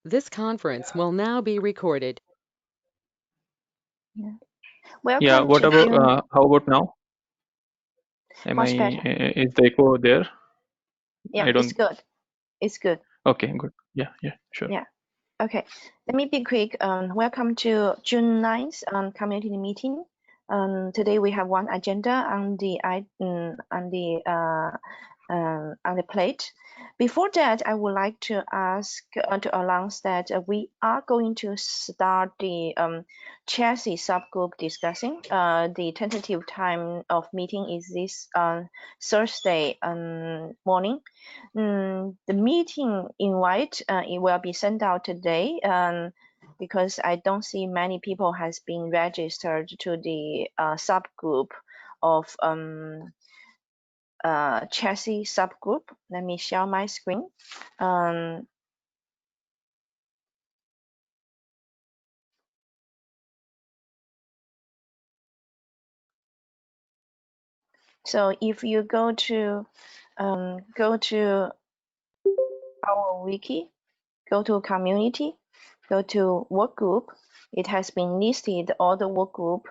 This conference will now be recorded. Yeah. Yeah, Welcome what to about June. how about now? Much better. Is the echo there? Yeah, I it's don't. good. It's good. Okay, good. Yeah, sure. Yeah. Okay. Let me be quick. Welcome to June 9th community meeting. Today we have one agenda on the plate. Before that, I would like to ask to announce that we are going to start the chassis subgroup discussing. The tentative time of meeting is this Thursday morning. The meeting invite it will be sent out today because I don't see many people has been registered to the subgroup of chassis subgroup. Let me share my screen. So if you go to our wiki, go to community, go to work group, it has been listed all the work group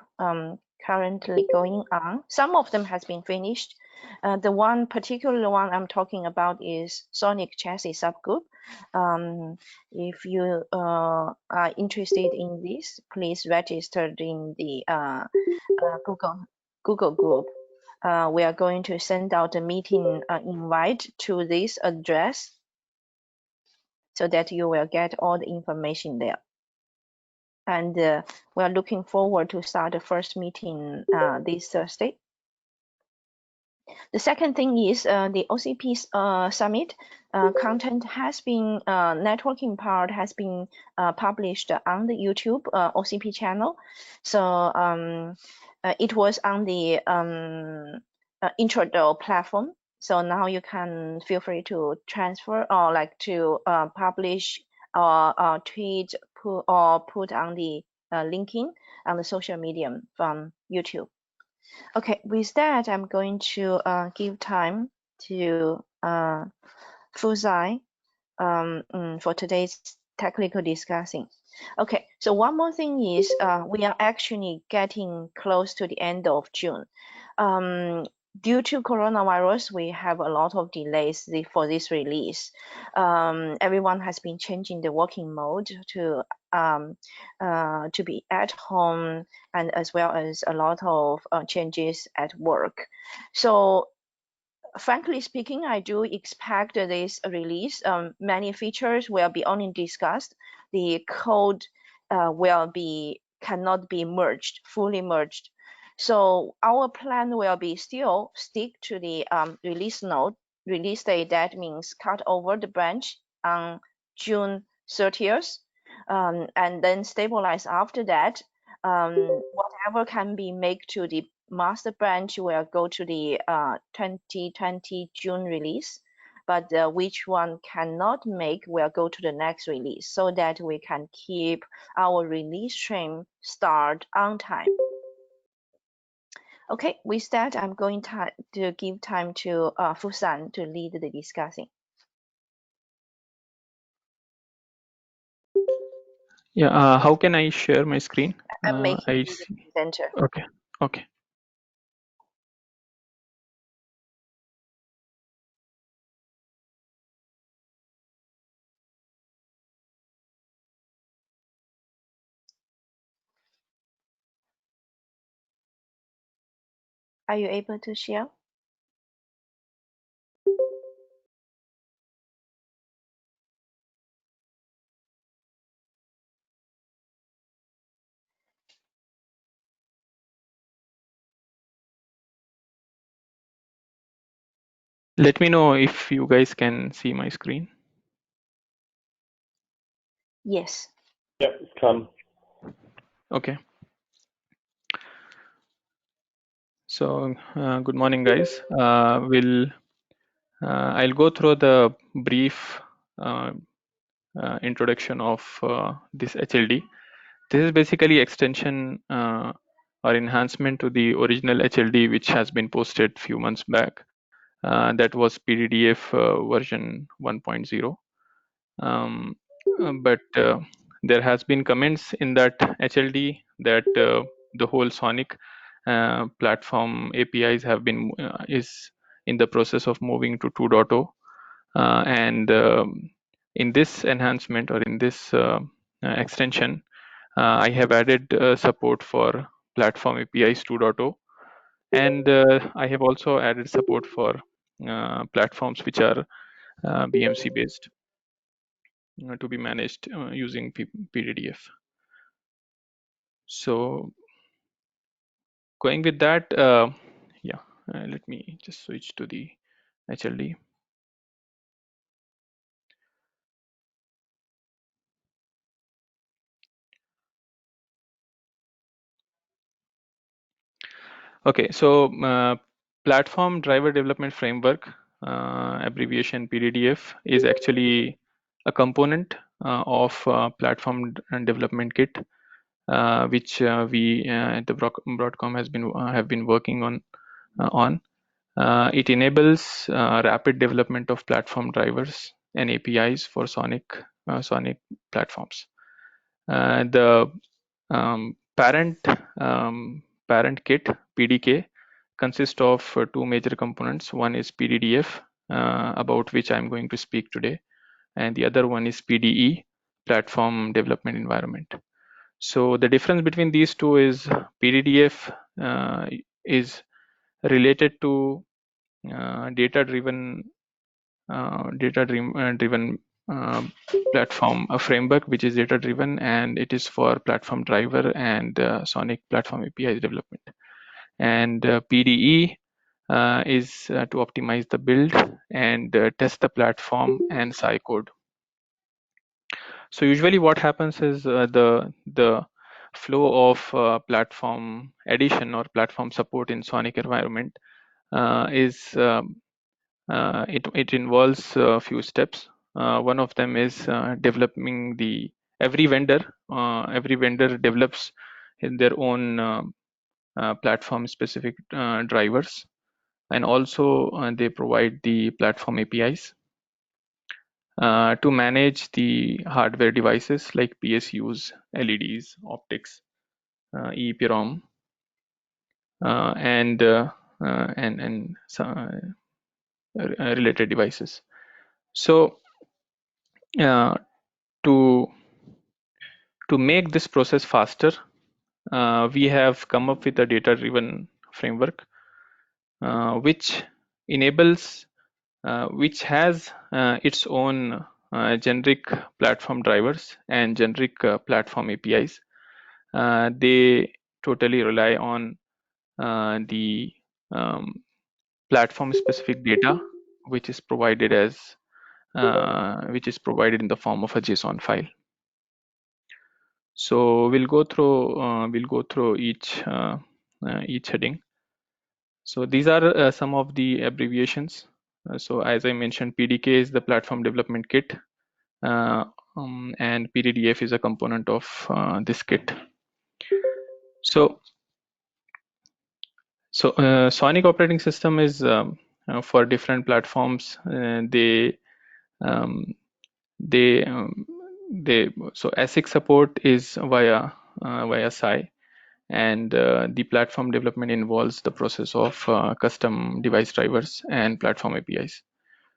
currently going on. Some of them has been finished. The one particular one I'm talking about is SONiC chassis subgroup. If you are interested in this, please register in the Google group. We are going to send out a meeting invite to this address so that you will get all the information there. And we are looking forward to start the first meeting this Thursday. The second thing is the OCP summit content has been, networking part has been published on the YouTube OCP channel. So it was on the Introdo platform. So now you can feel free to transfer or like to publish or tweet put on the linking on the social media from YouTube. Okay, with that, I'm going to give time to Fuzai for today's technical discussing. Okay, so one more thing is we are actually getting close to the end of June. Due to coronavirus, we have a lot of delays for this release. Everyone has been changing the working mode to be at home, and as well as a lot of changes at work. So frankly speaking, I do expect this release. Many features will be only discussed. The code cannot be merged, fully merged. So our plan will be still stick to the release date. That means cut over the branch on June 30th, and then stabilize after that. Whatever can be made to the master branch will go to the 2020 June release, but which one cannot make will go to the next release, so that we can keep our release stream start on time. Okay, with that, I'm going to give time to Fusan to lead the discussing. Yeah, how can I share my screen? I'm making I you the see. presenter. Okay. Are you able to share? Let me know if you guys can see my screen. Yes. Yep, it's come. Okay. So good morning, guys. I'll go through the brief introduction of this HLD. This is basically extension or enhancement to the original HLD, which has been posted few months back. That was PDDF version 1.0. but there has been comments in that HLD that the whole SONiC platform APIs have been is in the process of moving to 2.0, and in this enhancement or in this extension, I have added support for platform APIs 2.0, and I have also added support for platforms which are BMC based to be managed using PDDF. So going with that, yeah, let me just switch to the HLD. Okay, so platform driver development framework, abbreviation PDDF, is actually a component of platform development kit, which we at the Broadcom have been working on. It enables rapid development of platform drivers and APIs for SONiC platforms. The parent parent kit PDK consists of two major components. One is PDDF, about which I'm going to speak today, and the other one is PDE, platform development environment. So the difference between these two is PDDF is related to data-driven platform framework, which is data-driven, and it is for platform driver and SONiC platform API development. And PDE is to optimize the build and test the platform and SCI code. So usually what happens is the flow of platform addition or platform support in SONiC environment is it involves a few steps. One of them is developing every vendor develops in their own platform specific drivers, and also they provide the platform APIs to manage the hardware devices like PSUs, LEDs, optics, EEPROM, and related devices. So to make this process faster, we have come up with a data-driven framework, which enables, which has its own generic platform drivers and generic platform APIs. They totally rely on the platform-specific data, which is provided in the form of a JSON file. So we'll go through each heading. So these are some of the abbreviations. So as I mentioned, PDK is the platform development kit, and PDDF is a component of this kit. So SONiC operating system is for different platforms. So ASIC support is via SCI, and the platform development involves the process of custom device drivers and platform APIs.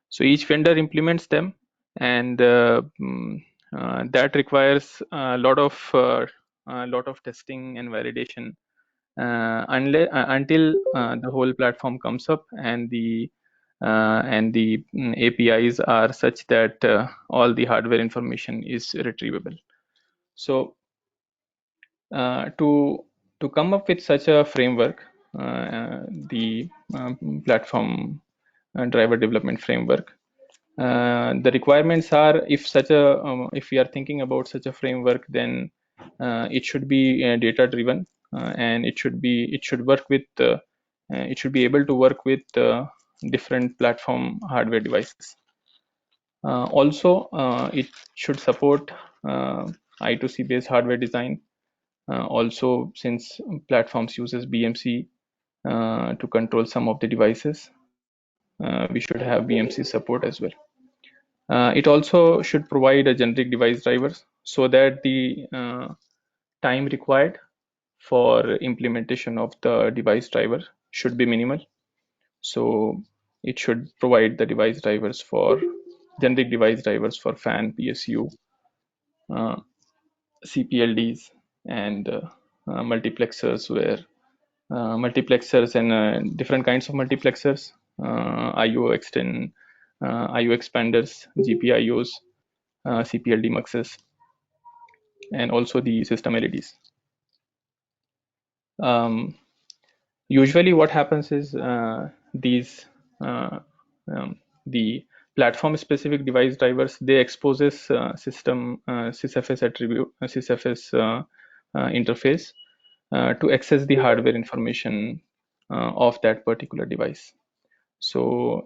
So each vendor implements them, and that requires a lot of testing and validation until the whole platform comes up and the APIs are such that all the hardware information is retrievable. So to come up with such a framework, the platform driver development framework, the requirements are, if we are thinking about such a framework, then it should be data driven, and it should be able to work with different platform hardware devices. Also, it should support I2C based hardware design. Also, since platforms uses BMC to control some of the devices, we should have BMC support as well. It also should provide a generic device drivers so that the time required for implementation of the device driver should be minimal. So it should provide the device drivers for generic device drivers for fan, PSU, CPLDs, and multiplexers, where multiplexers and different kinds of multiplexers, IO extend, IO expanders, GPIOs, CPLD muxes, and also the system LEDs. Usually what happens is these the platform specific device drivers, they exposes system sysfs attribute sysfs interface to access the hardware information of that particular device. So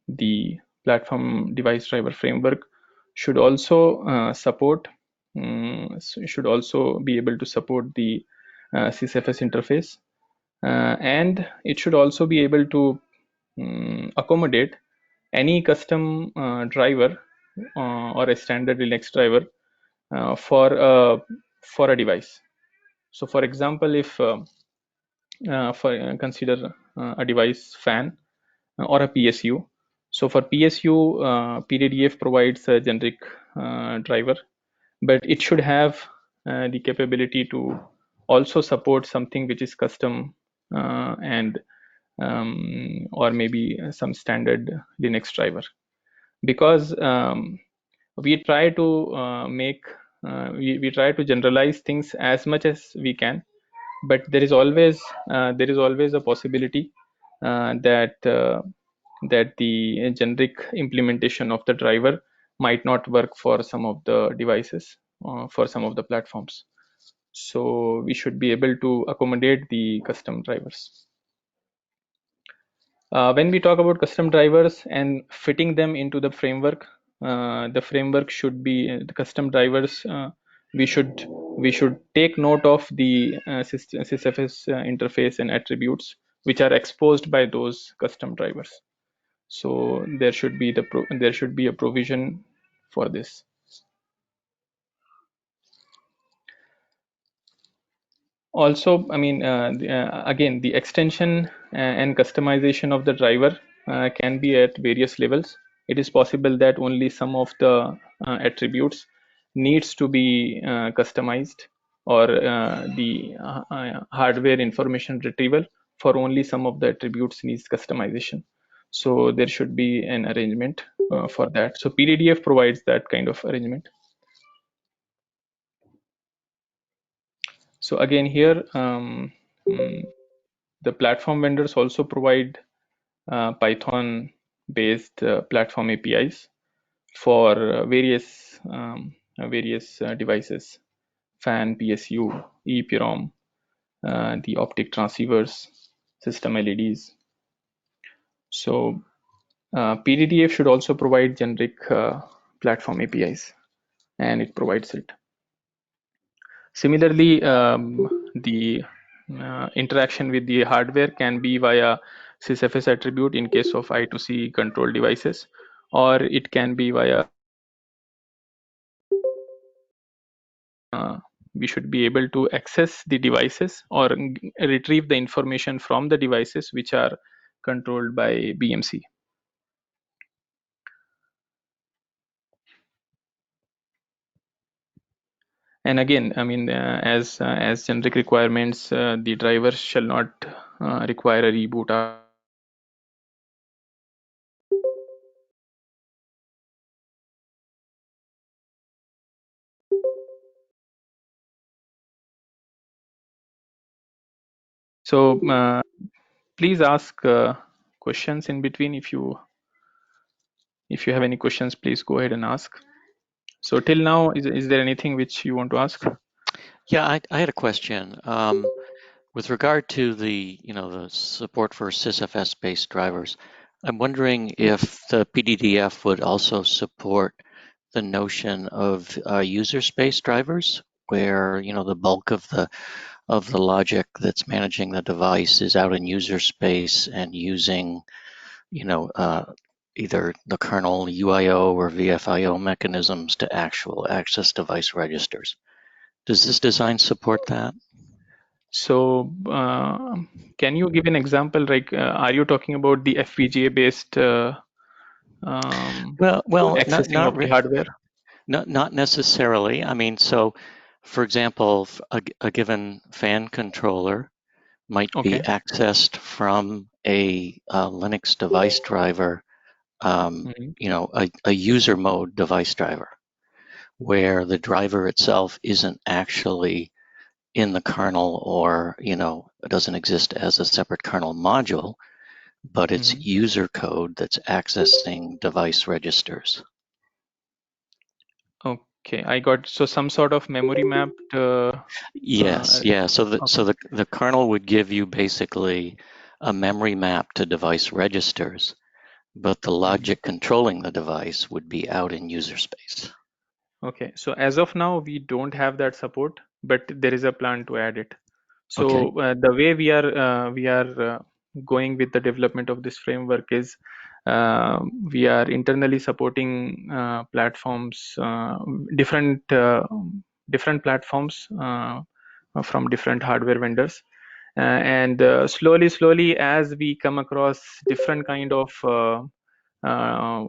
the platform device driver framework should also should also be able to support the sysfs interface, and it should also be able to accommodate any custom driver or a standard Linux driver for a device. So for example, if consider a device fan or a PSU. So for PSU, PDDF provides a generic driver, but it should have the capability to also support something which is custom and or maybe some standard Linux driver, because we try to we try to generalize things as much as we can, but there is always a possibility that the generic implementation of the driver might not work for some of the devices, for some of the platforms. So we should be able to accommodate the custom drivers. When we talk about custom drivers and fitting them into the framework should be the custom drivers. We should take note of the sysfs interface and attributes which are exposed by those custom drivers. So there should be a provision for this. Also, I mean, again, the extension and customization of the driver can be at various levels. It is possible that only some of the attributes needs to be customized, or the hardware information retrieval for only some of the attributes needs customization. So there should be an arrangement for that. So PDDF provides that kind of arrangement. So again here, the platform vendors also provide Python based platform APIs for various devices: fan, PSU, EEPROM, the optic transceivers, system LEDs. So PDDF should also provide generic platform APIs, and it provides it. Similarly, the interaction with the hardware can be via sysfs attribute in case of I2C control devices, or it can be via we should be able to access the devices or retrieve the information from the devices which are controlled by BMC. And again, I mean, as generic requirements, the drivers shall not require a reboot. So please ask questions in between. If you have any questions, please go ahead and ask. So till now, is there anything which you want to ask? Yeah, I had a question. With regard to the the support for sysfs based drivers, I'm wondering if the PDDF would also support the notion of user space drivers, where the bulk of the logic that's managing the device is out in user space and using either the kernel UIO or VFIO mechanisms to actual access device registers. Does this design support that? So can you give an example? Like, are you talking about the FPGA based Well, accessing of the hardware? not necessarily. I mean, so for example, a given fan controller might be Okay. accessed from a Linux device driver, a user mode device driver, where the driver itself isn't actually in the kernel, or it doesn't exist as a separate kernel module, but it's user code that's accessing device registers. Okay, I got, so some sort of memory mapped. Yes, yeah. So Okay. the kernel would give you basically a memory map to device registers, but the logic controlling the device would be out in user space. Okay, so as of now, we don't have that support, but there is a plan to add it. So Okay. the way we are going with the development of this framework is we are internally supporting platforms, different platforms from different hardware vendors, and slowly, as we come across different kind of uh,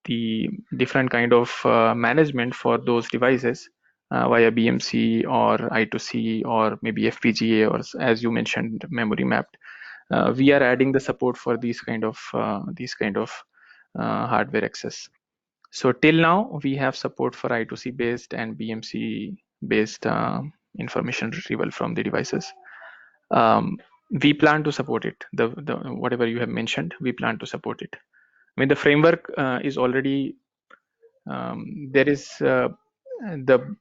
the different kind of management for those devices via BMC or I2C or maybe FPGA, or as you mentioned, memory mapped. We are adding the support for these kind of hardware access. So till now we have support for I2C based and BMC based information retrieval from the devices. We plan to support it. The whatever you have mentioned, we plan to support it. I mean, the framework is already there is the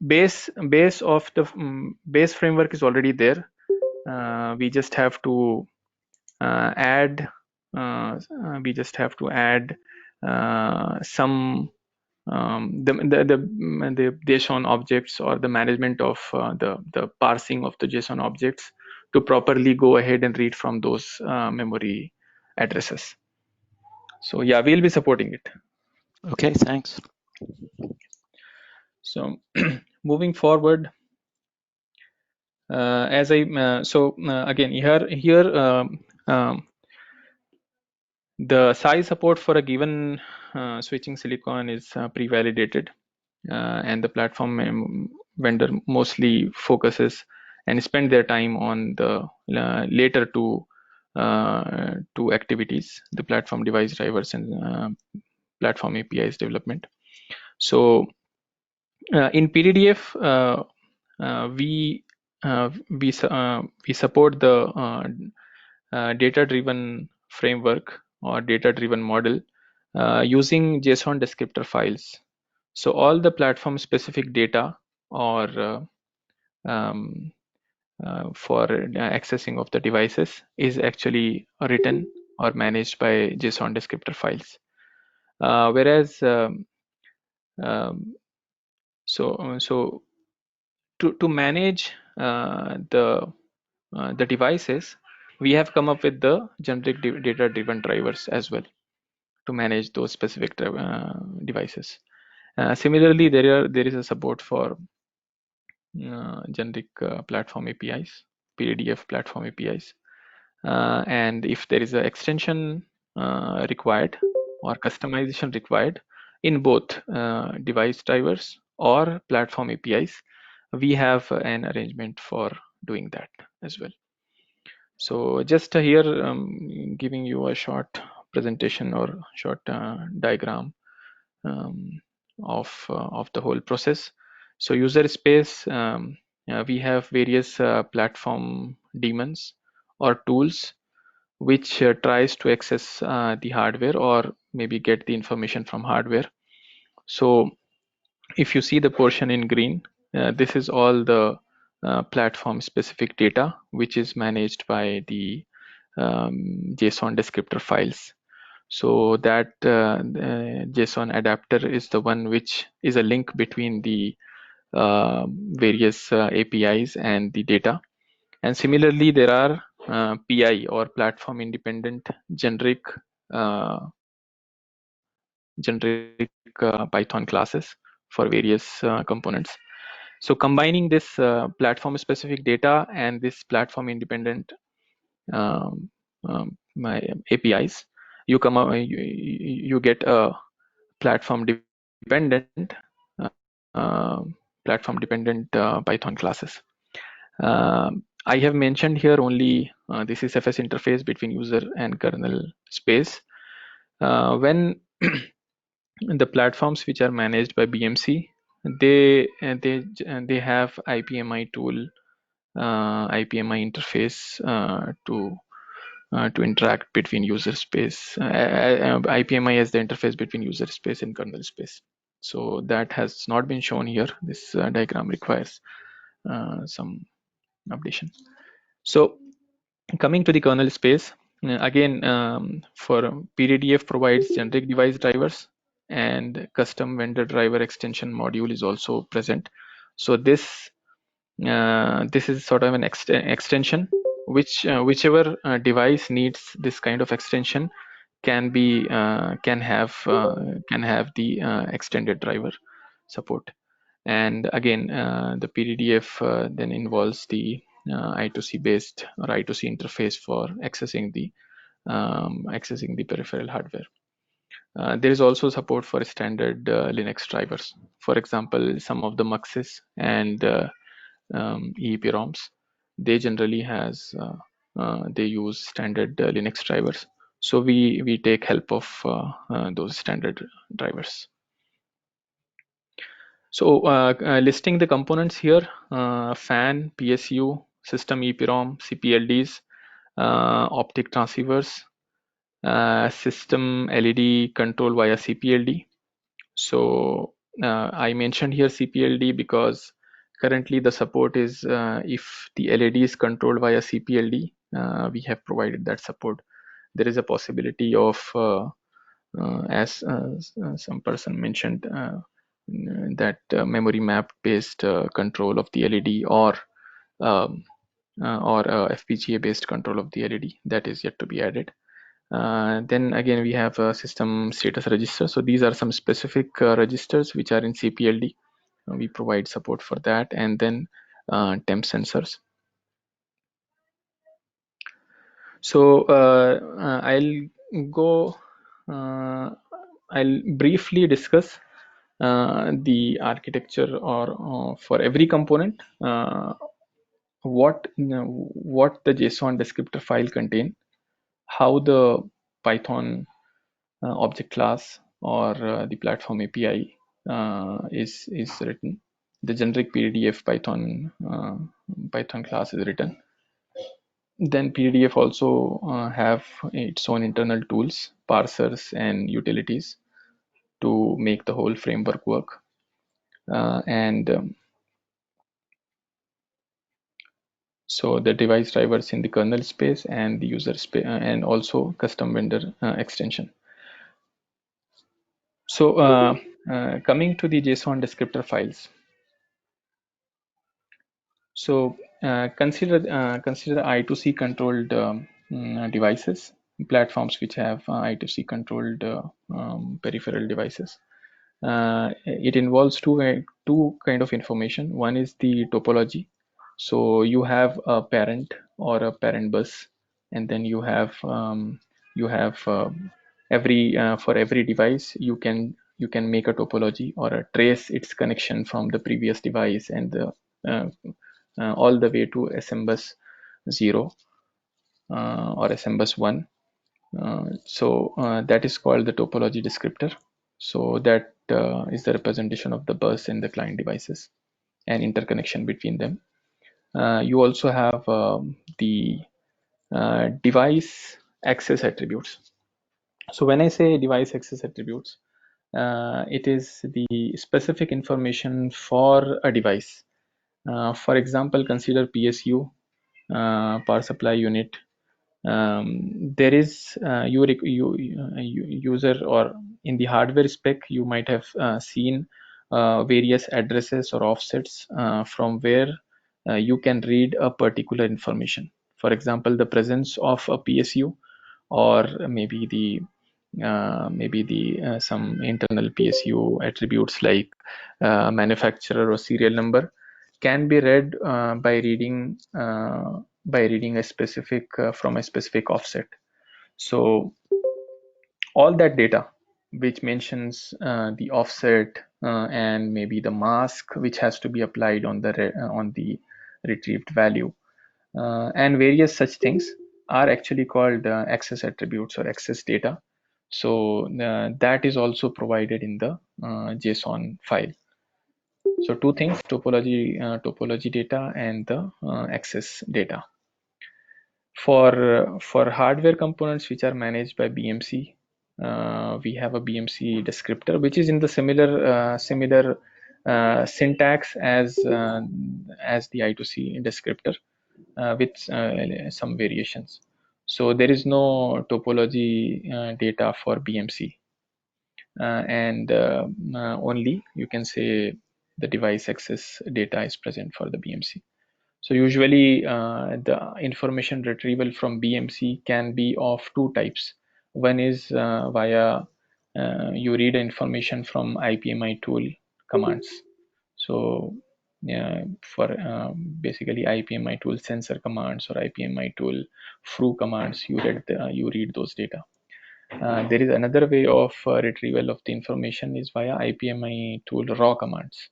base of the base framework is already there. We just have to add some the JSON objects, or the management of the parsing of the JSON objects to properly go ahead and read from those memory addresses. So yeah, we'll be supporting it. Okay, thanks. So moving forward, as I again here the size support for a given switching silicon is pre-validated, and the platform vendor mostly focuses and spend their time on the later two activities, the platform device drivers and platform APIs development. So in PDDF, we support the data-driven framework or data-driven model using JSON descriptor files. So all the platform-specific data or for accessing of the devices is actually written or managed by JSON descriptor files. Whereas so to manage the devices, we have come up with the generic data-driven drivers as well to manage those specific devices. Similarly, there is a support for generic platform APIs, PDDF platform APIs, and if there is an extension required or customization required in both device drivers or platform APIs, we have an arrangement for doing that as well. So just here giving you a short presentation or short diagram of the whole process. So user space, we have various platform daemons or tools which tries to access the hardware or maybe get the information from hardware. So if you see the portion in green, this is all the platform specific data which is managed by the JSON descriptor files. So that JSON adapter is the one which is a link between the various APIs and the data. And similarly, there are PI or platform independent generic generic Python classes for various components. So combining this platform specific data and this platform independent my APIs, you come up, you get a platform dependent Python classes. I have mentioned here only the SysFS interface between user and kernel space. When the platforms which are managed by BMC, they have IPMI tool, IPMI interface to interact between user space. IPMI as the interface between user space and kernel space. So that has not been shown here. This diagram requires some updation. So coming to the kernel space, again, for PDDF provides generic device drivers, and custom vendor driver extension module is also present. So this is sort of an extension which whichever device needs this kind of extension can have the extended driver support. And again, the PDDF then involves the I2C based or I2C interface for accessing the peripheral hardware. There is also support for standard Linux drivers. For example, some of the muxes and EEPROMs, they generally they use standard Linux drivers. So we take help of those standard drivers. So listing the components here: fan, PSU, system EEPROM, CPLDs, optic transceivers, system LED control via CPLD. So I mentioned here CPLD because currently the support is if the LED is controlled via CPLD, we have provided that support. There is a possibility of, as some person mentioned, that memory map based control of the LED or FPGA based control of the LED, that is yet to be added. Then again, we have a system status register. So these are some specific registers which are in CPLD. We provide support for that, and then temp sensors. So I'll briefly discuss the architecture or for every component, what the JSON descriptor file contain, how the Python object class or the platform API is written. The generic PDDF Python class is written. Then PDDF also have its own internal tools, parsers and utilities to make the whole framework work. So the device drivers in the kernel space and the user space, and also custom vendor extension. So coming to the JSON descriptor files. So consider I2C controlled devices, platforms which have I2C controlled peripheral devices. It involves two kind of information. One is the topology. So you have a parent or a parent bus, and then you have for every device you can make a topology or trace its connection from the previous device and all the way to SMBus 0 or SMBus 1. So that is called the topology descriptor. So that is the representation of the bus and the client devices and interconnection between them. You also have the device access attributes. So when I say device access attributes, it is the specific information for a device. For example, consider PSU, power supply unit. There is user, or in the hardware spec you might have seen various addresses or offsets from where you can read a particular information. For example, the presence of a PSU, or maybe the maybe the some internal PSU attributes like manufacturer or serial number can be read by reading a specific from a specific offset. So all that data which mentions the offset and maybe the mask which has to be applied on the retrieved value and various such things are actually called access attributes or access data. So that is also provided in the JSON file. So two things: topology data and the access data. For hardware components which are managed by BMC, we have a BMC descriptor which is in the similar syntax as the I2C descriptor with some variations. So there is no topology data for BMC, and only you can say the device access data is present for the BMC. So usually the information retrieval from BMC can be of two types. One is via you read information from IPMI tool commands. So for basically IPMI tool sensor commands or IPMI tool fru commands, you read those data. There is another way of retrieval of the information is via IPMI tool raw commands.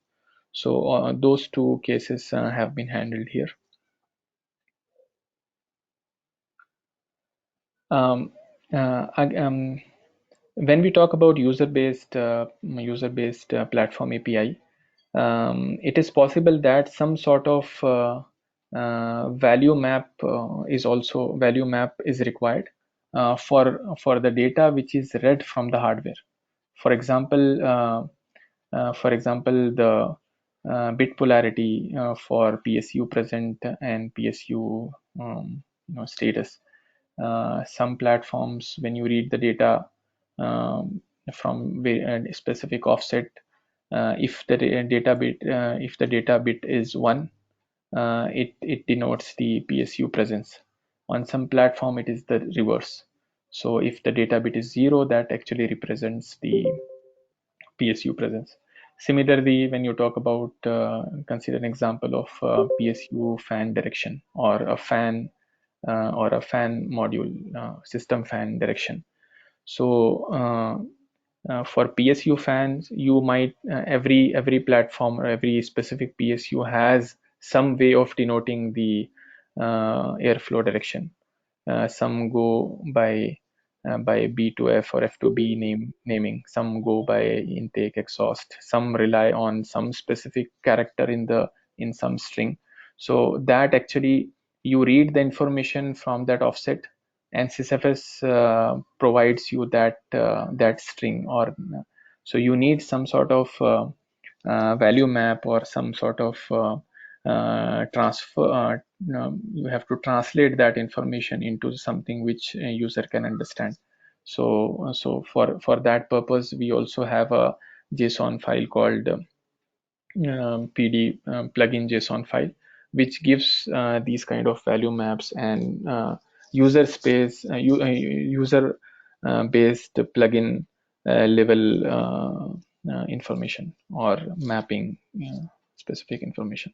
So those two cases have been handled here. Um, when we talk about user-based platform API, it is possible that some sort of value map is required for the data which is read from the hardware. For example, the bit polarity for PSU present and PSU status. Some platforms, when you read the data from a specific offset, if the data bit is 1, it denotes the PSU presence. On some platform, it is the reverse. So if the data bit is 0, that actually represents the PSU presence. Similarly, when you talk about consider an example of PSU fan direction or a fan module, system fan direction. So for PSU fans, you might every platform or every specific PSU has some way of denoting the airflow direction. Some go by B2F or F2B naming. Some go by intake exhaust. Some rely on some specific character in some string. So that actually you read the information from that offset, and SysFS provides you that string. Or so you need some sort of value map or some sort of transfer. You have to translate that information into something which a user can understand. So for that purpose, we also have a JSON file called PD plugin JSON file, which gives these kind of value maps and user based plugin level information or mapping specific information.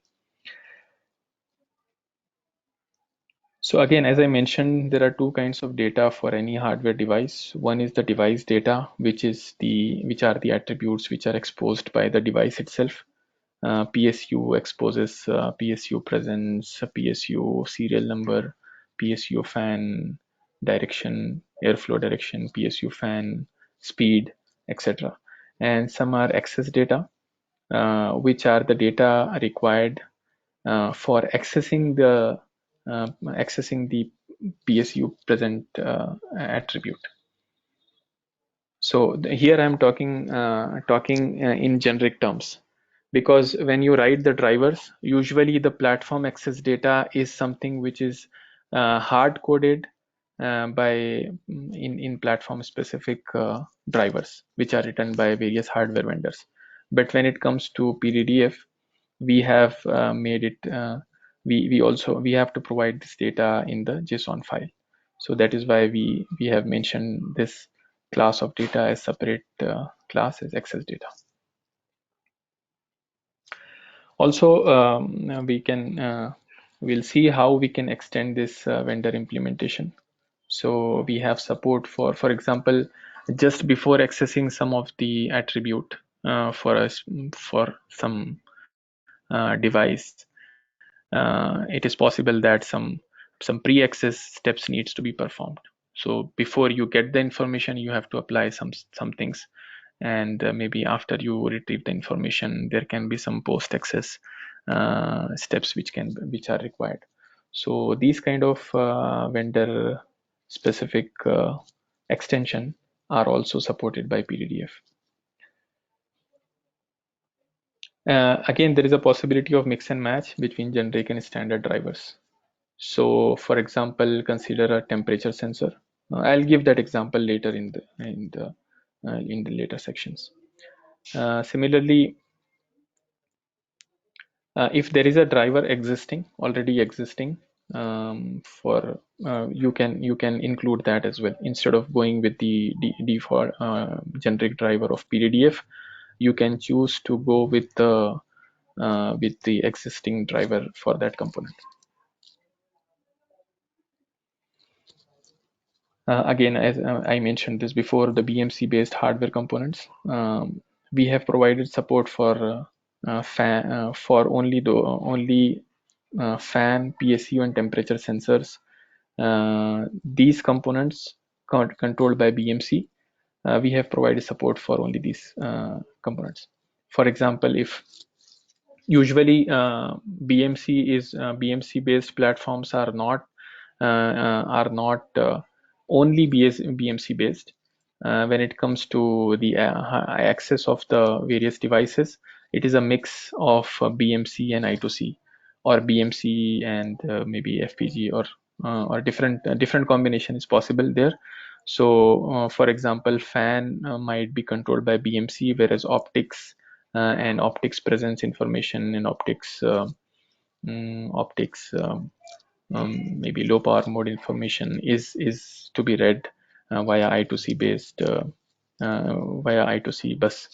So again, as I mentioned, there are two kinds of data for any hardware device. One is the device data, which are the attributes which are exposed by the device itself. PSU exposes PSU presence, PSU serial number, PSU fan direction, airflow direction, PSU fan speed, etc. And some are access data, which are the data required for accessing the PSU present attribute. So here I'm talking in generic terms, because when you write the drivers, usually the platform access data is something which is hard coded in platform specific drivers, which are written by various hardware vendors. But when it comes to PDDF, we have made it we have to provide this data in the JSON file. So that is why we have mentioned this class of data as separate class as access data. Also, we'll see how we can extend this vendor implementation. So we have support for example, just before accessing some of the attribute for some device, it is possible that some pre-access steps needs to be performed. So before you get the information, you have to apply some things, and maybe after you retrieve the information, there can be some post-access steps which are required. So these kind of vendor specific extension are also supported by PDDF. Again, there is a possibility of mix and match between generic and standard drivers. So for example, consider a temperature sensor. I'll give that example later in the later sections. Similarly, if there is a driver already existing, you can include that as well. Instead of going with the default generic driver of PDDF, you can choose to go with the existing driver for that component. Again, as I mentioned this before, the BMC based hardware components, we have provided support for only fan, PSU, and temperature sensors. These components controlled by BMC, we have provided support for only these components. For example, if usually BMC based platforms are not only BMC based. When it comes to the access of the various devices, it is a mix of BMC and I2C, or BMC and maybe FPG, or different combination is possible there. So for example, fan might be controlled by BMC, whereas optics and optics presence information and optics maybe low power mode information is to be read via I2C based via I2C bus.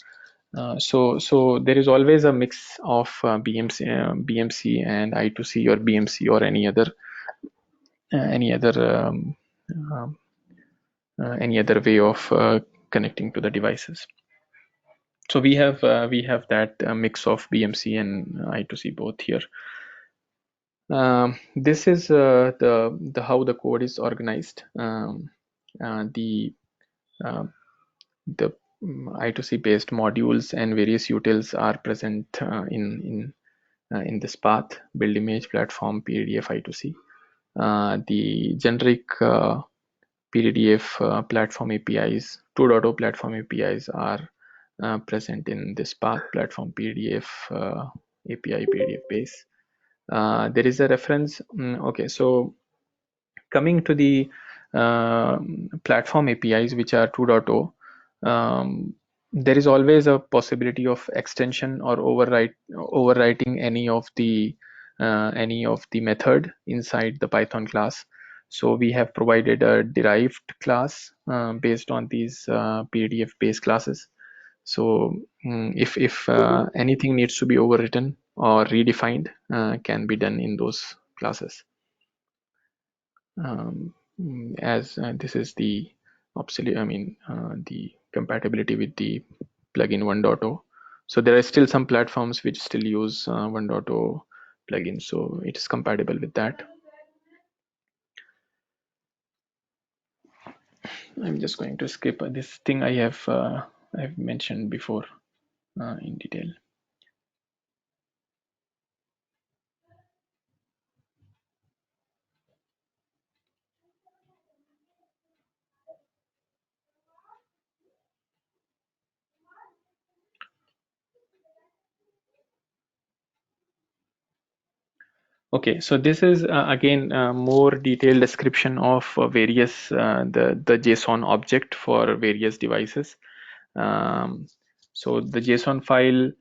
So there is always a mix of BMC and I2C, or BMC, or any other way of connecting to the devices. So we have that mix of BMC and I2C both here. This is the how the code is organized. The I2C based modules and various utils are present in this path: build image, platform, PDDF, I2C. The generic PDDF platform APIs, 2.0 platform APIs are present in this path: platform, PDDF, API, PDDF base. There is a reference. Okay, so coming to the platform APIs, which are 2.0, there is always a possibility of extension or overwriting any of the method inside the Python class. So we have provided a derived class based on these PDDF base classes. So if anything needs to be overwritten or redefined, can be done in those classes. As this is the the compatibility with the plugin 1.0. So there are still some platforms which still use 1.0 plugin, so it is compatible with that. I'm just going to skip this thing I've mentioned before in detail. Okay, so this is again more detailed description of various the JSON object for various devices. So the JSON file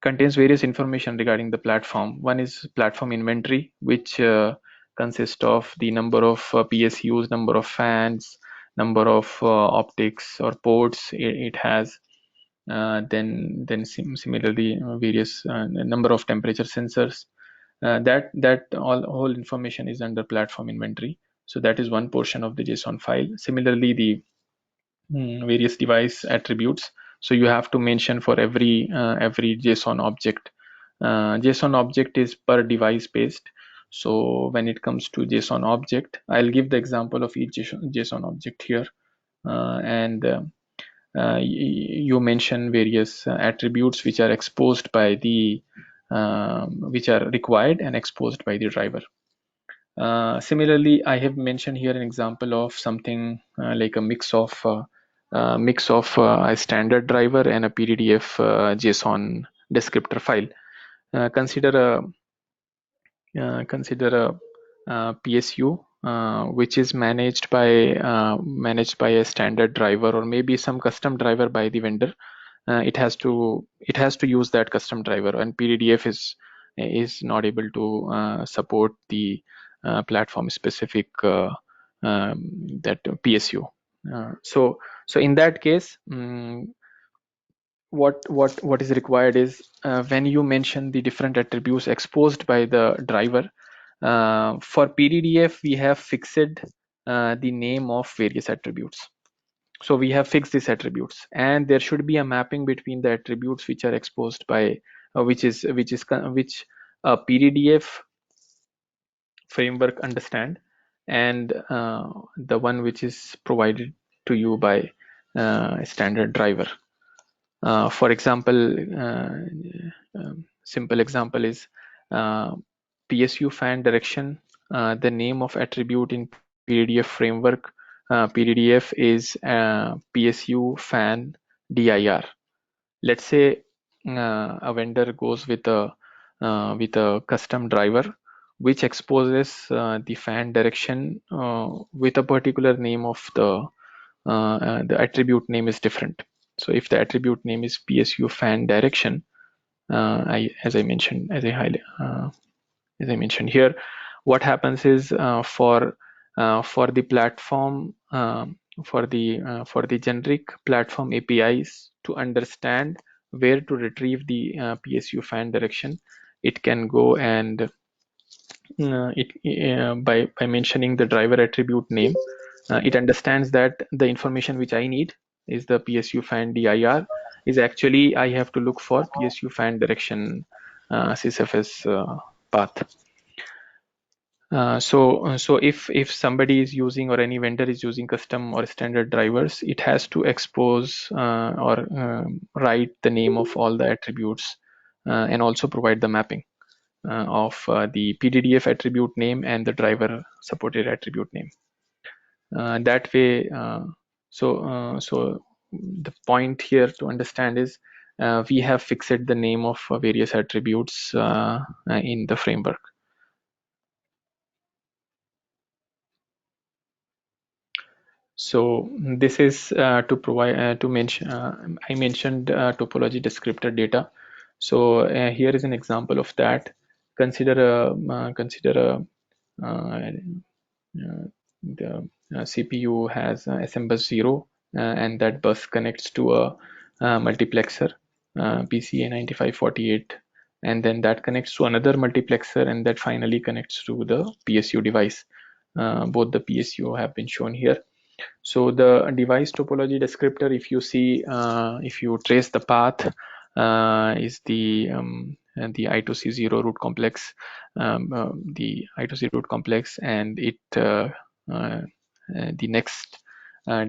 contains various information regarding the platform. One is platform inventory, which consists of the number of PSUs, number of fans, number of optics or ports it has. Then similarly various number of temperature sensors. That whole information is under platform inventory. So that is one portion of the JSON file. Similarly, the various device attributes. So you have to mention for every JSON object. JSON object is per device based. So when it comes to JSON object, I'll give the example of each JSON object here. And you mention various attributes which are exposed by the which are required and exposed by the driver. Similarly, I have mentioned here an example of something like a mix of a standard driver and a PDDF JSON descriptor file. Consider a PSU which is managed by a standard driver or maybe some custom driver by the vendor. It has to use that custom driver, and PDDF is not able to support the platform specific that PSU. So in that case, what is required is when you mention the different attributes exposed by the driver. For PDDF, we have fixed the name of various attributes. So we have fixed these attributes, and there should be a mapping between the attributes which are exposed by which a PDDF framework understand, and the one which is provided to you by a standard driver. For example, simple example is PSU fan direction. The name of attribute in PDDF framework PDDF is PSU fan dir. Let's say a vendor goes with a custom driver which exposes the fan direction with a particular name of the attribute name is different. So if the attribute name is PSU fan direction, as I mentioned here, what happens is for the platform for the generic platform APIs to understand where to retrieve the PSU fan direction, it can go and by mentioning the driver attribute name, it understands that the information which I need is the PSU fan dir is actually I have to look for PSU fan direction sysfs path. So if somebody is using or any vendor is using custom or standard drivers, it has to expose or write the name of all the attributes and also provide the mapping of the PDDF attribute name and the driver supported attribute name. That way, so the point here to understand is we have fixed the name of various attributes in the framework. So this is to provide to mention. I mentioned topology descriptor data. So here is an example of that. Consider the CPU has SM bus 0 and that bus connects to a multiplexer PCA 9548, and then that connects to another multiplexer, and that finally connects to the PSU device. Both the PSU have been shown here. So the device topology descriptor, if you see, if you trace the path, is the I2C0 root complex, the I2C root complex, and it the next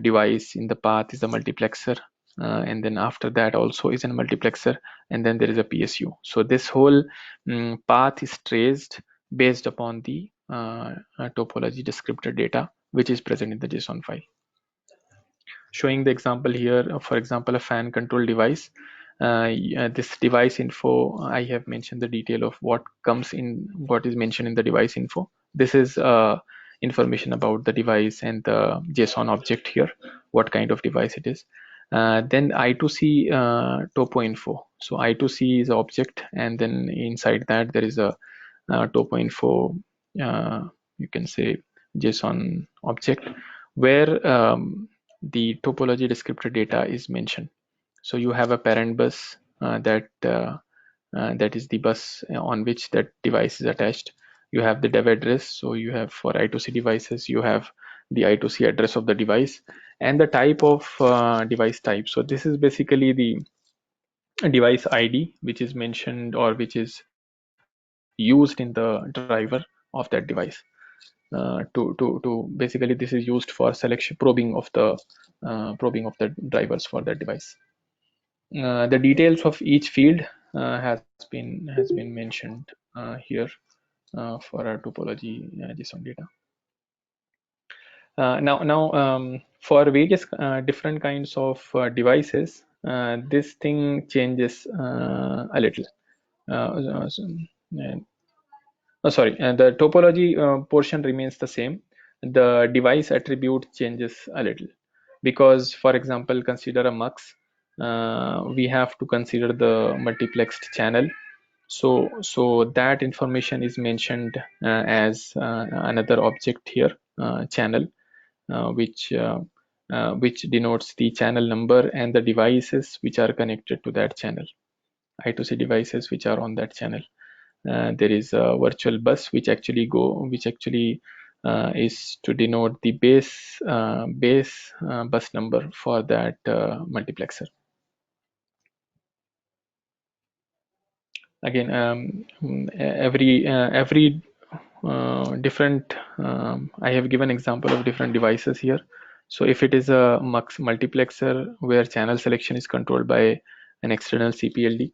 device in the path is the multiplexer, and then after that also is a multiplexer, and then there is a PSU. So this whole path is traced based upon the topology descriptor data which is present in the JSON file. Showing the example here, for example, a fan control device. This device info, I have mentioned the detail of what is mentioned in the device info. This is information about the device and the JSON object here, what kind of device it is. Then I2C topo info. So I2C is object, and then inside that there is a topo info you can say JSON object where the topology descriptor data is mentioned. So you have a parent bus that is the bus on which that device is attached. You have the dev address. So you have for I2C devices, you have the I2C address of the device and the type of device type. So this is basically the device ID, which is mentioned or which is used in the driver of that device. To basically this is used for selection probing of the drivers for that device. The details of each field has been mentioned here for our topology JSON data. Now, for various different kinds of devices, this thing changes a little. And the topology portion remains the same. The device attribute changes a little because, for example, consider a mux. We have to consider the multiplexed channel. So that information is mentioned as another object here, channel, which denotes the channel number and the devices which are connected to that channel, I2C devices which are on that channel. There is a virtual bus which actually is to denote the base bus number for that multiplexer. Again, every different I have given example of different devices here. So if it is a mux multiplexer where channel selection is controlled by an external CPLD,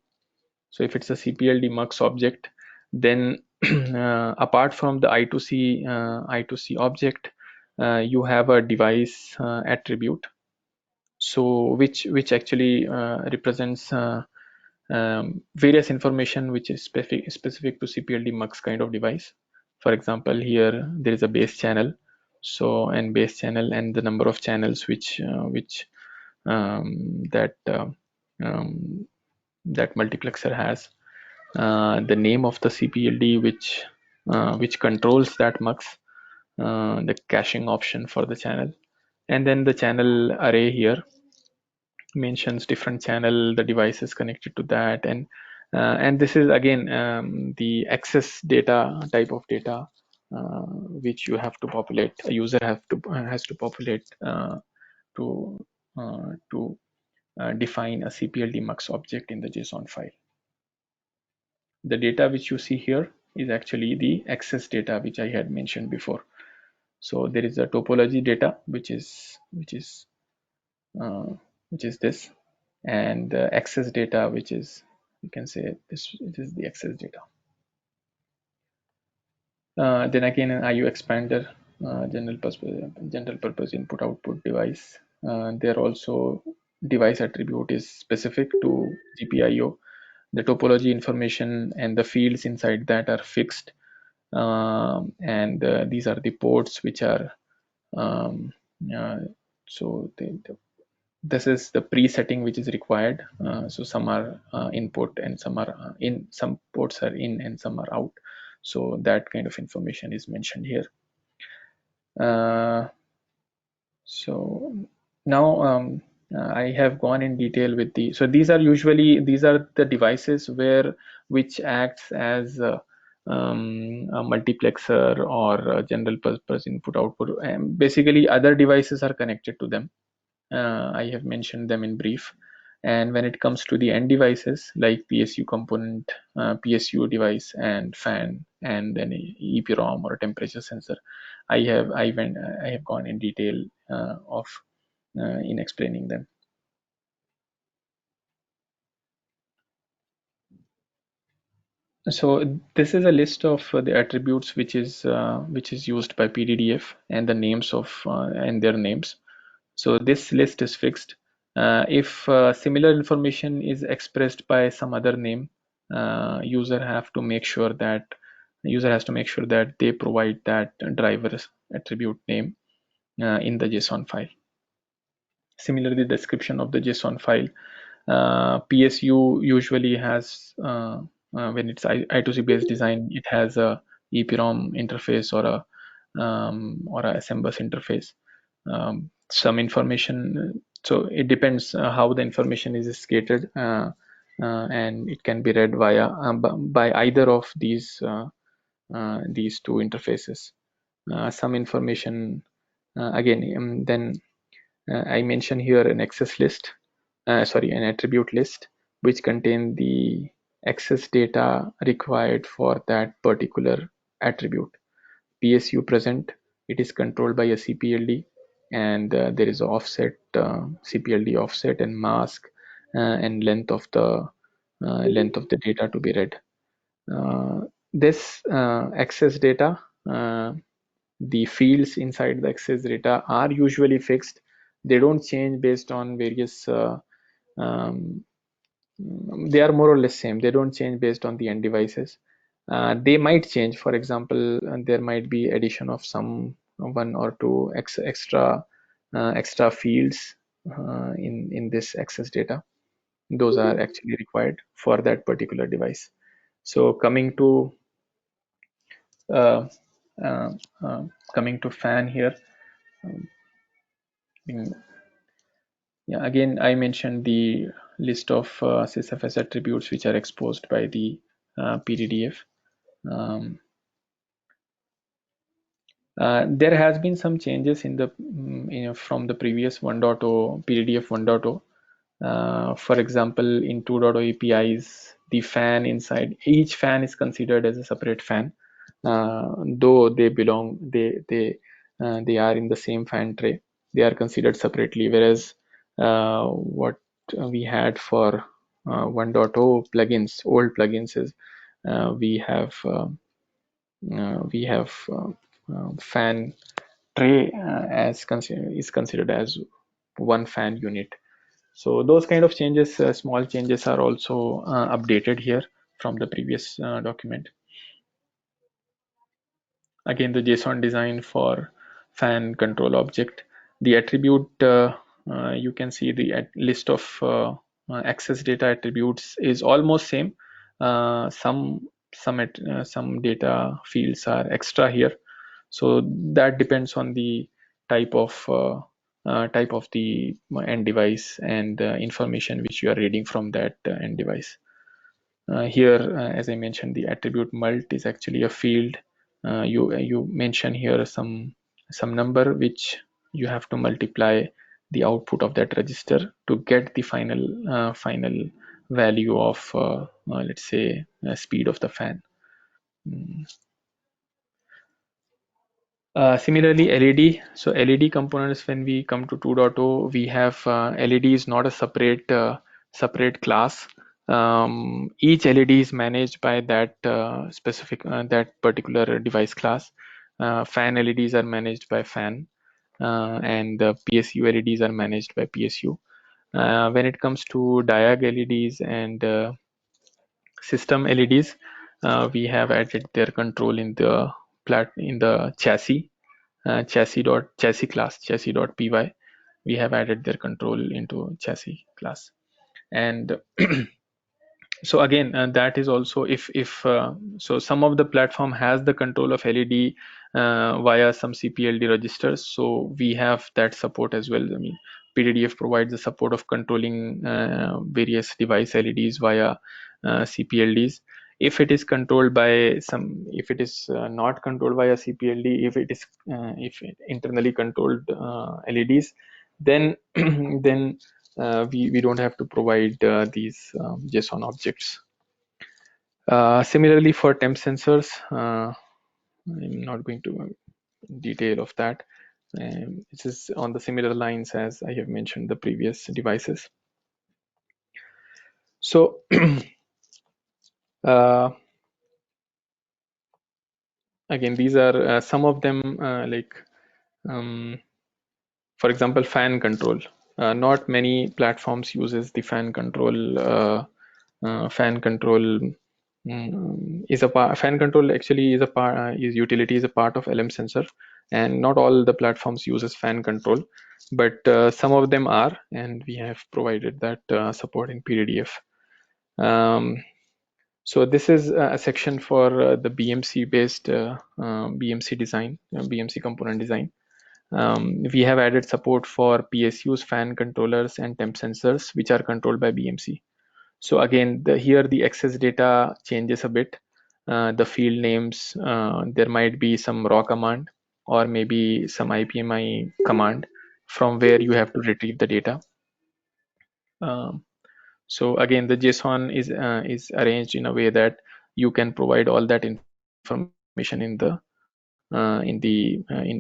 so if it's a CPLD mux object, then apart from the I2C object, you have a device attribute, so which actually represents various information which is specific to CPLD mux kind of device. For example, here there is a base channel, so and base channel and the number of channels which that multiplexer has, the name of the CPLD which controls that mux, the caching option for the channel, and then the channel array here mentions different channel, the devices connected to that, and this is again the access data type of data which you have to populate. A user has to populate to define a CPLD mux object in the JSON file. The data which you see here is actually the access data which I had mentioned before. So there is a topology data which is this, and access data which is, you can say this is the access data. Then again an IO expander, general purpose input output device. There also device attribute is specific to GPIO. The topology information and the fields inside that are fixed, and these are the ports which are so this is the pre-setting which is required. So some are input and some are in, some ports are in and some are out. So that kind of information is mentioned here. So now I have gone in detail with the, so these are the devices which acts as a multiplexer or a general purpose input output, and basically other devices are connected to them. I have mentioned them in brief. And when it comes to the end devices like PSU component, PSU device, and fan, and then EEPROM or temperature sensor, I have gone in detail in explaining them. So this is a list of the attributes which is used by PDDF, and the names of and their names. So this list is fixed. If similar information is expressed by some other name, user has to make sure that they provide that driver's attribute name in the JSON file. Similarly, the description of the JSON file, PSU usually has when it's I2C based design, it has a EEPROM interface or or a SMBus interface. Some information, so it depends how the information is scattered, and it can be read via by either of these two interfaces. Some information, again, then I mention here an access list, an attribute list, which contain the access data required for that particular attribute. PSU present, it is controlled by a CPLD, and there is offset, CPLD offset and mask, and length of the data to be read. This access data, the fields inside the access data are usually fixed. They don't change based on various they are more or less same. They don't change based on the end devices. They might change. For example, there might be addition of some one or two extra fields in this access data. Those are actually required for that particular device. So coming to uh, uh, fan here. Yeah, again, I mentioned the list of sysfs attributes which are exposed by the PDDF. There has been some changes in the from the previous 1.0 PDDF 1.0. For example, in 2.0 APIs, the fan inside each fan is considered as a separate fan, though they belong, they are in the same fan tray. They are considered separately, whereas what we had for 1.0 plugins, old plugins, is we have fan tray is considered as one fan unit. So those kind of changes, small changes, are also updated here from the previous document. Again, the JSON design for fan control object. The attribute, you can see the list of access data attributes is almost same. Some data fields are extra here, so that depends on the type of the end device and information which you are reading from that end device. Here, as I mentioned, the attribute mult is actually a field. You mention here some number which you have to multiply the output of that register to get the final value of let's say speed of the fan. Similarly, LED. So LED components, when we come to 2.0, we have LED is not a separate class. Each LED is managed by that that particular device class. Fan LEDs are managed by fan, and the PSU LEDs are managed by PSU. When it comes to diag LEDs and system LEDs, we have added their control in the chassis class, chassis.py. We have added their control into chassis class. And so again, that is also, if so some of the platform has the control of LED via some CPLD registers, so we have that support as well. I mean, PDDF provides the support of controlling various device LEDs via CPLDs. If it is controlled by some, if it is not controlled via CPLD, if it is if internally controlled LEDs, then then we don't have to provide these JSON objects. Similarly, for temp sensors, I'm not going to detail of that. This is on the similar lines as I have mentioned the previous devices. So again, these are some of them, like for example, fan control. Not many platforms uses the fan control. Fan control is a part. Fan control actually is a part. Is utility is a part of LM sensor, and not all the platforms uses fan control, but some of them are, and we have provided that support in PDDF. So this is a section for the BMC based BMC design, BMC component design. We have added support for PSUs, fan controllers, and temp sensors, which are controlled by BMC. So again, here the access data changes a bit. The field names, there might be some raw command or maybe some IPMI command from where you have to retrieve the data. So again, the JSON is arranged in a way that you can provide all that information in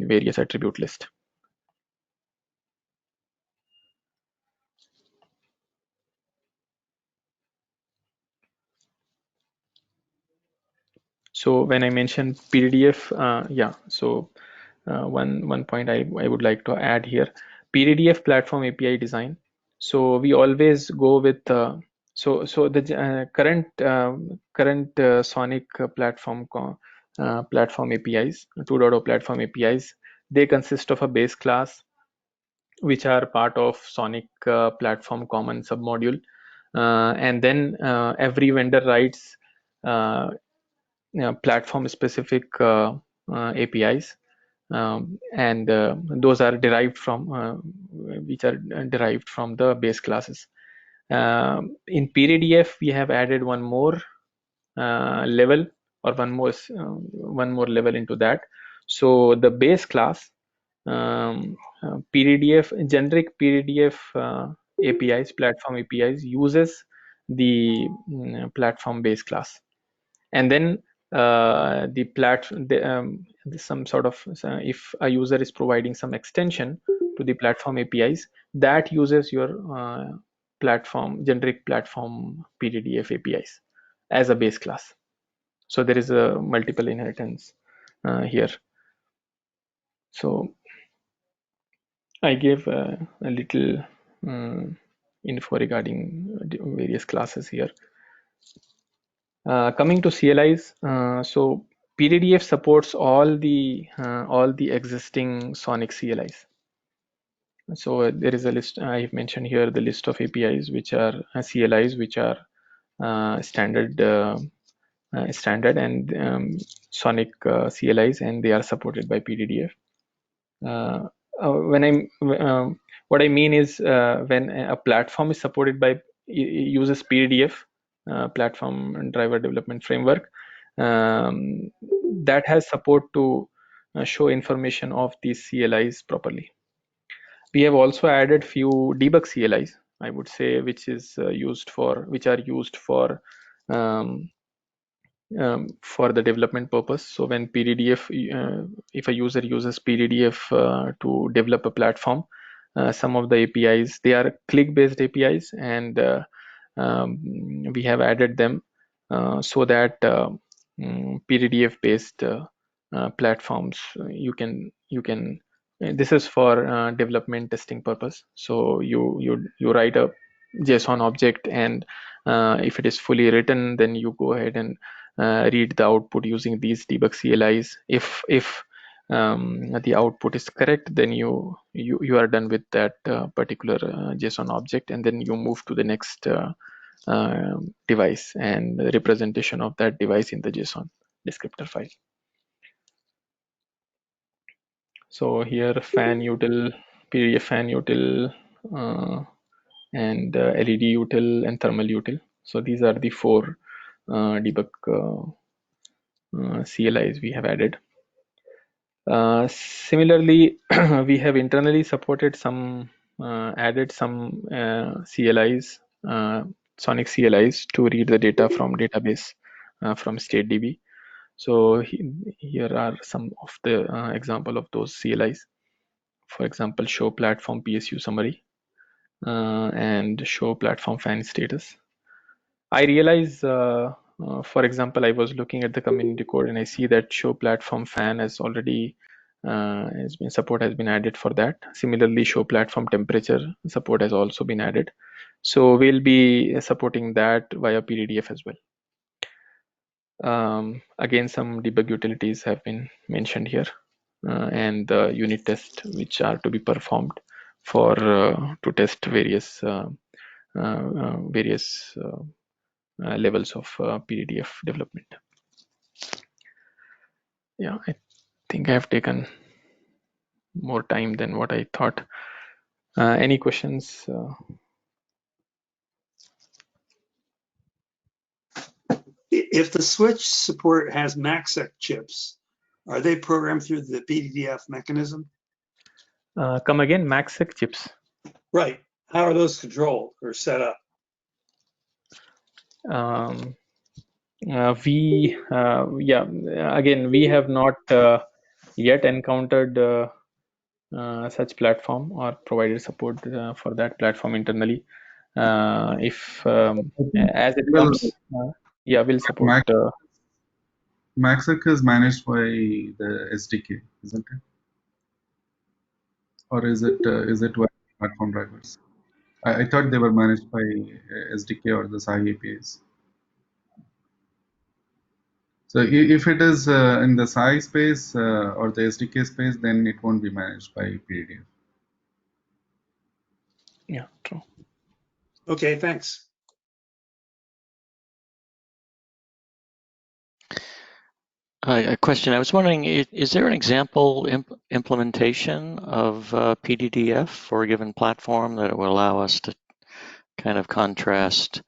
various attribute list. So when I mention PDDF, yeah. So one point I would like to add here, PDDF platform API design. So we always go with the current SONiC platform APIs, 2.0 platform APIs. They consist of a base class, which are part of SONiC platform common submodule, and then every vendor writes platform specific APIs, and those are derived from the base classes. In PDDF, we have added one more level, or one more level into that. So the base class, PDDF generic PDDF APIs, platform APIs, uses the platform base class, and then the platform, some sort of if a user is providing some extension to the platform APIs, that uses your platform generic platform PDDF APIs as a base class. So there is a multiple inheritance here. So I gave a little info regarding various classes here. Coming to CLIs, so PDDF supports all the existing SONiC CLIs. So there is a list I've mentioned here, the list of APIs which are CLIs which are standard and SONiC CLIs, and they are supported by PDDF. When what I mean is when a platform is supported by uses PDDF, platform driver development framework, that has support to show information of these CLIs properly. We have also added few debug CLIs, I would say, which are used for the development purpose. So when PDDF, if a user uses PDDF to develop a platform, some of the APIs, they are click-based APIs, and we have added them so that PDDF-based platforms, you can this is for development testing purpose. So you write a JSON object, and if it is fully written, then you go ahead and read the output using these debug CLIs. If the output is correct, then you are done with that particular JSON object, and then you move to the next device and the representation of that device in the JSON descriptor file. So here fan util, PDF fan util, and LED util and thermal util. So these are the four debug CLIs we have added. Similarly, we have internally supported some added some CLIs, SONiC CLIs, to read the data from database from StateDB. So here are some of the example of those CLIs. For example, show platform PSU summary and show platform fan status. I realize, for example, I was looking at the community code and I see that show platform fan has already support has been added for that. Similarly, show platform temperature support has also been added. So we'll be supporting that via PDDF as well. Again, some debug utilities have been mentioned here, and the unit tests which are to be performed for to test various levels of PDDF development. Yeah, I think I have taken more time than what I thought. Any questions? If the switch support has MACsec chips, are they programmed through the PDDF mechanism? Come again, MACsec chips. Right. How are those controlled or set up? Again, we have not yet encountered such platform or provided support for that platform internally. If as it Well, comes, we'll support. MACsec is managed by the SDK, isn't it? Or is it via platform drivers? I thought they were managed by SDK or the SAI APIs. So if it is in the SAI space or the SDK space, then it won't be managed by PDDF. Yeah, true. Okay, thanks. A question. I was wondering, is there an example implementation of PDDF for a given platform that will allow us to kind of contrast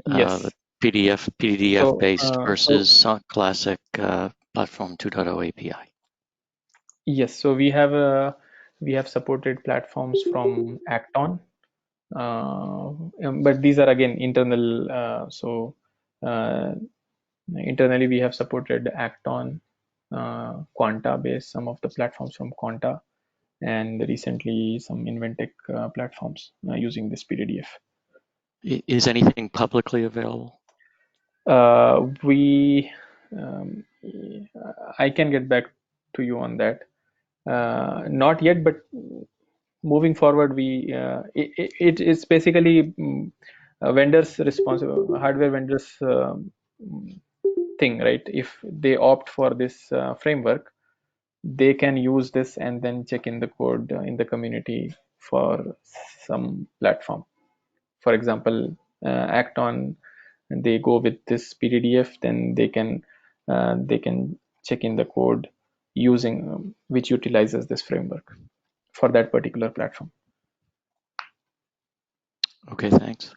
Yes. the PDDF based versus SONiC Classic Platform 2.0 API? Yes. So we have supported platforms from Acton, but these are again internal. Internally we have supported Acton, Quanta based, some of the platforms from Quanta, and recently some Inventec platforms using this PDDF. Is anything publicly available? I can get back to you on that. Not yet, but moving forward, it's basically vendors responsible, hardware vendors thing, right? If they opt for this framework, they can use this and then check in the code in the community for some platform. For example, Acton, they go with this PDDF, then they can check in the code using which utilizes this framework for that particular platform. Okay, thanks.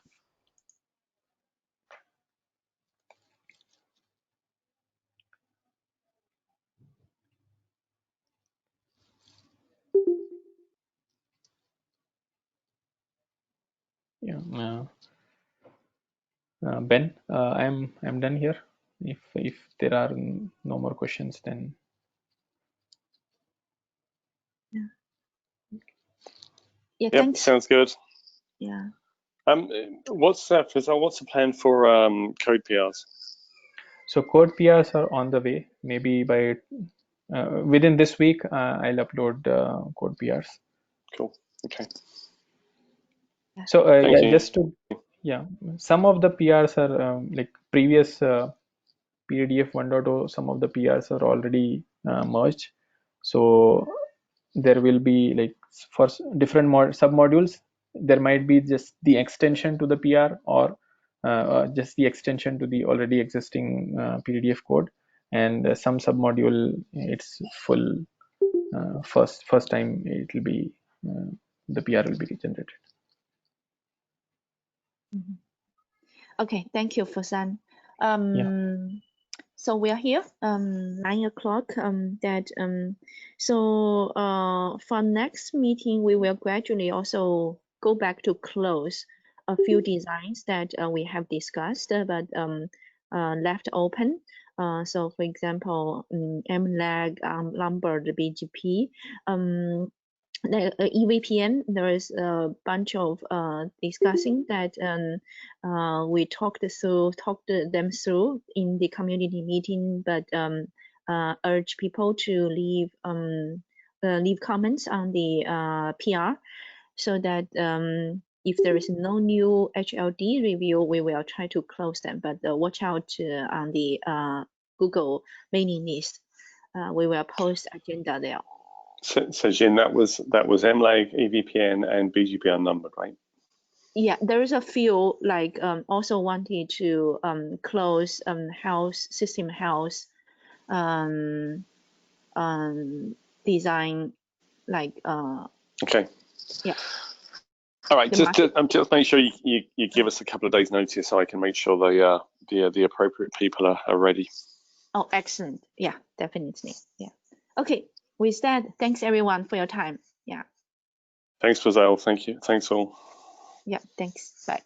Yeah, Ben, I'm done here. If there are no more questions, then Yeah, Yep, thanks. sounds good. Yeah. What's the plan for code PRs? so code PRs are on the way. Maybe by within this week, I'll upload code PRs. Cool. Okay. So Thank you. just to some of the PRs are like previous PDDF 1.0. Some of the PRs are already merged. So there will be like for different submodules, there might be just the extension to the PR or just the extension to the already existing PDDF code, and some submodule it's full first time it will be the PR will be generated. Okay, thank you, Fasan. Yeah. So we are here 9 o'clock. For next meeting, we will gradually also go back to close a few designs that we have discussed but left open. So for example, MLAG, Lombard, BGP, the EVPN, there is a bunch of discussing that we talked them through in the community meeting, but urge people to leave comments on the PR, so that if there is no new HLD review, we will try to close them. But watch out on the Google mailing list. We will post agenda there. So Jin, that was MLAG, EVPN, and BGP unnumbered, right? yeah, there is a few like also wanted to close house system house design like Okay. yeah. All right. The Just make sure you give us a couple of days notice so I can make sure the appropriate people are ready. Oh, excellent. Yeah, definitely. Yeah. Okay. With that, thanks everyone for your time. Yeah. Thanks, Fazal. Thank you. Thanks all. Yeah. Thanks. Bye.